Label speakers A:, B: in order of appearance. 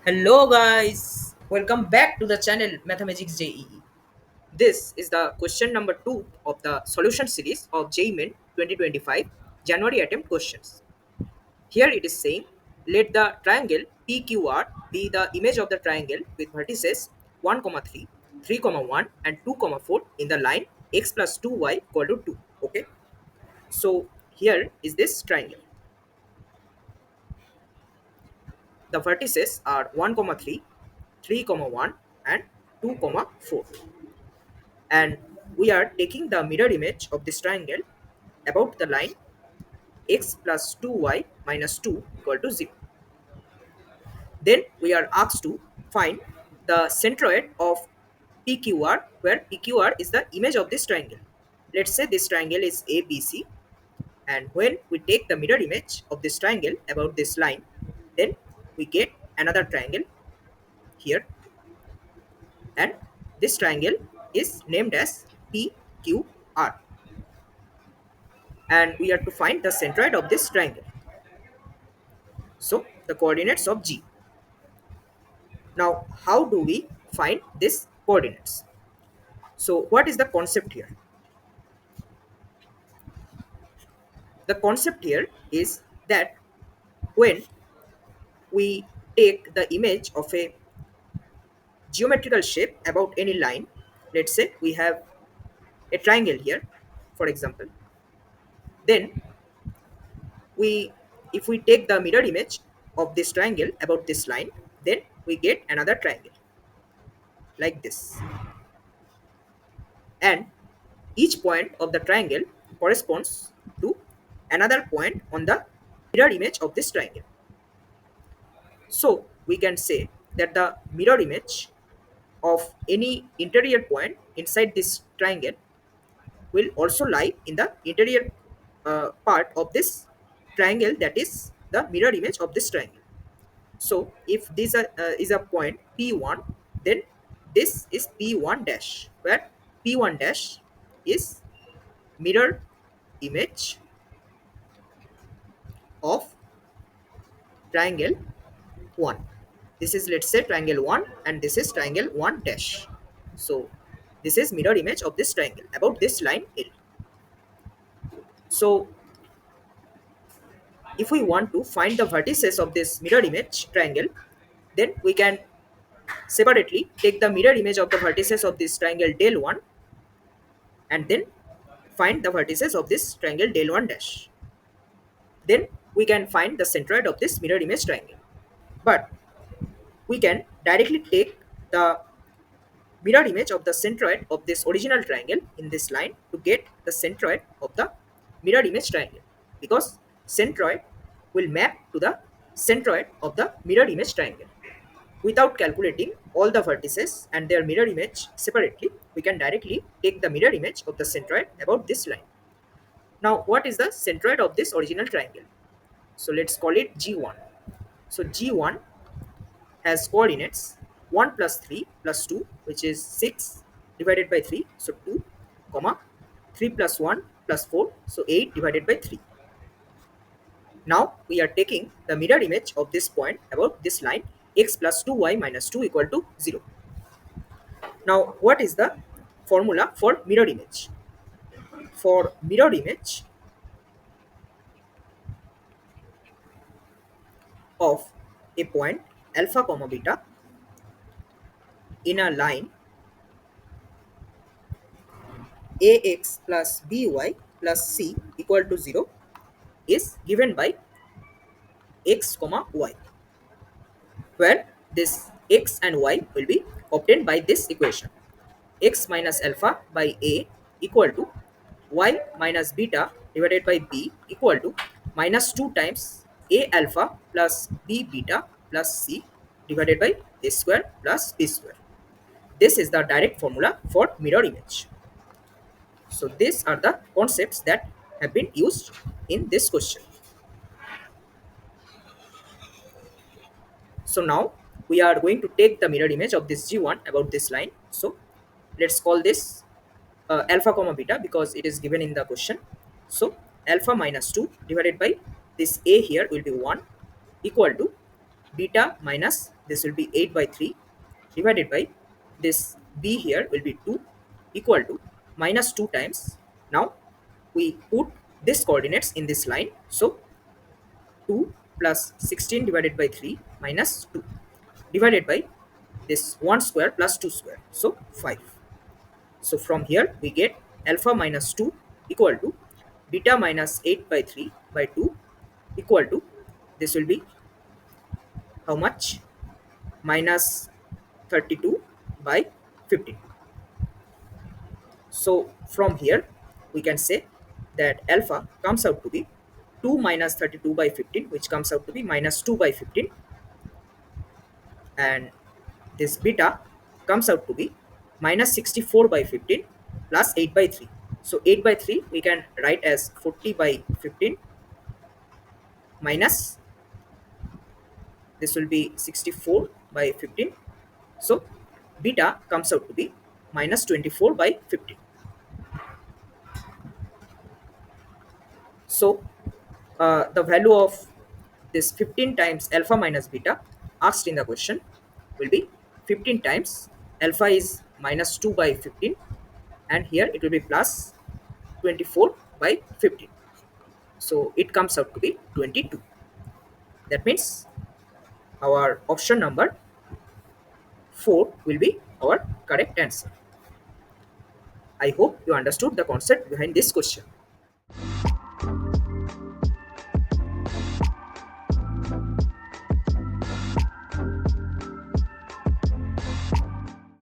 A: Hello guys, welcome back to the channel Mathematics JEE. This is the question number 2 of the solution series of JEE Main 2025 January attempt questions. Here it is saying, let the triangle PQR be the image of the triangle with vertices 1, 3, 3, 1 and 2, 4 in the line x plus 2y equal to 2. Okay, so here is this triangle. The vertices are 1, 3, 3, 1 and 2, 4. And we are taking the mirror image of this triangle about the line x plus 2y minus 2 equal to 0. Then we are asked to find the centroid of PQR, where PQR is the image of this triangle. Let's say this triangle is ABC, and when we take the mirror image of this triangle about this line, then we get another triangle here, and this triangle is named as PQR, and we are to find the centroid of this triangle. So the coordinates of G. Now, how do we find these coordinates? So what is the concept here? The concept here is that when we take the image of a geometrical shape about any line, let's say we have a triangle here, for example, then we if we take the mirror image of this triangle about this line, then we get another triangle like this. And each point of the triangle corresponds to another point on the mirror image of this triangle. So we can say that the mirror image of any interior point inside this triangle will also lie in the interior part of this triangle, that is the mirror image of this triangle. So if this is a point P1, then this is P1 dash, where P1 dash is mirror image of triangle 1. This is, let's say, triangle 1, and this is triangle 1 dash. So this is mirror image of this triangle about this line L. So if we want to find the vertices of this mirror image triangle, then we can separately take the mirror image of the vertices of this triangle del 1 and then find the vertices of this triangle del 1 dash. Then we can find the centroid of this mirror image triangle. But we can directly take the mirror image of the centroid of this original triangle in this line to get the centroid of the mirror image triangle, because centroid will map to the centroid of the mirror image triangle. Without calculating all the vertices and their mirror image separately, we can directly take the mirror image of the centroid about this line. Now, what is the centroid of this original triangle? So let's call it G1. So G1 has coordinates 1 plus 3 plus 2, which is 6 divided by 3, so 2, comma 3 plus 1 plus 4, so 8 divided by 3. Now we are taking the mirror image of this point about this line x plus 2y minus 2 equal to 0. Now what is the formula for mirror image? For mirror image of a point alpha comma beta in a line ax plus by plus c equal to 0 is given by x comma y, where this x and y will be obtained by this equation: x minus alpha by a equal to y minus beta divided by b equal to minus 2 times a alpha plus b beta plus c divided by a square plus b square. This is the direct formula for mirror image. So these are the concepts that have been used in this question. So now we are going to take the mirror image of this G1 about this line. So let's call this alpha comma beta because it is given in the question. So alpha minus 2 divided by this a here will be 1 equal to beta minus this will be 8 by 3 divided by this b here will be 2 equal to minus 2 times. Now we put this coordinates in this line. So 2 plus 16 divided by 3 minus 2 divided by this 1 square plus 2 square. So 5. So from here we get alpha minus 2 equal to beta minus 8 by 3 by 2 equal to, this will be how much? Minus 32 by 15. So from here we can say that alpha comes out to be 2 minus 32 by 15, which comes out to be minus 2 by 15, and this beta comes out to be minus 64 by 15 plus 8 by 3. So 8 by 3 we can write as 40 by 15 minus, this will be 64 by 15. So beta comes out to be minus 24 by 15. So the value of this 15 times alpha minus beta asked in the question will be 15 times alpha is minus 2 by 15, and here it will be plus 24 by 15. So it comes out to be 22. That means our option number 4 will be our correct answer. I hope you understood the concept behind this question.